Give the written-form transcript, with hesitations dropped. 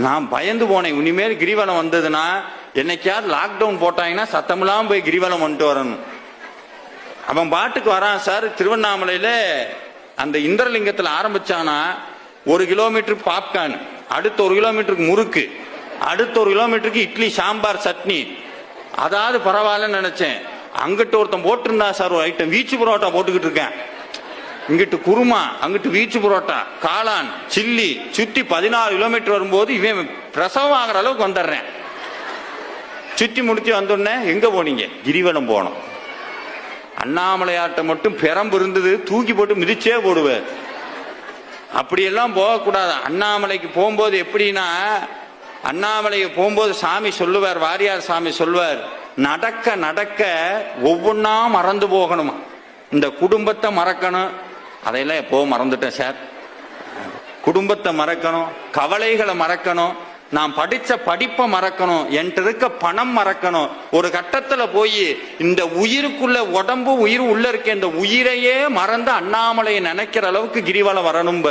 நான் பயந்து போனேன். இனிமேல் கிரிவலம் வந்ததுன்னா என்னைக்காவது லாக்டவுன் போட்டாங்கன்னா சத்தமெல்லாம் போய் கிரிவலம் வந்துட்டு வரணும். அவன் பாட்டுக்கு வரான் சார். திருவண்ணாமலையில அந்த இந்திரலிங்கத்தில் ஆரம்பிச்சானா 1 கிலோமீட்டர் பாப்கார்ன், அடுத்த 1 கிலோமீட்டருக்கு முறுக்கு, அடுத்த 1 கிலோமீட்டருக்கு இட்லி சாம்பார் சட்னி. அதாவது பரவாயில்லன்னு நினைச்சேன். அங்கிட்ட ஒருத்தன் போட்டிருந்தா சார் ஒரு ஐட்டம், வீச்சு புரோட்டா போட்டுக்கிட்டு இருக்கேன். இங்கிட்டு குருமா, அங்கிட்டு வீச்சு புரோட்டா, காளான், சில்லி, சுத்தி 14 கிலோமீட்டர் வரும்போது இவன் பிரசவம் ஆகிற அளவுக்கு வந்துடுறேன். சுத்தி முடிச்சு வந்தோடனே எங்க போனீங்க? கிரிவலம் போனோம். அண்ணாமலையாட்ட மட்டும் பெரம்பு இருந்தது, தூக்கி போட்டு மிதிச்சே போடுவார். அப்படியெல்லாம் போகக்கூடாது. அண்ணாமலைக்கு போகும்போது எப்படின்னா, அண்ணாமலைக்கு போகும்போது சாமி சொல்லுவார், வாரியார் சாமி சொல்லுவார், நடக்க நடக்க ஒவ்வொன்னா மறந்து போகணுமா. இந்த குடும்பத்தை மறக்கணும். அதையெல்லாம் எப்போ மறந்துட்டேன் சார். குடும்பத்தை மறக்கணும், கவலைகளை மறக்கணும், நான் படிச்ச படிப்பை மறக்கணும், என்கிட்ட இருக்க பணம் மறக்கணும். ஒரு கட்டத்துல போய் இந்த உயிருக்குள்ள உடம்பு உயிர் உள்ள இருக்க இந்த உயிரையே மறந்து அண்ணாமலையை நினைக்கிற அளவுக்கு கிரிவலம் வரணும்.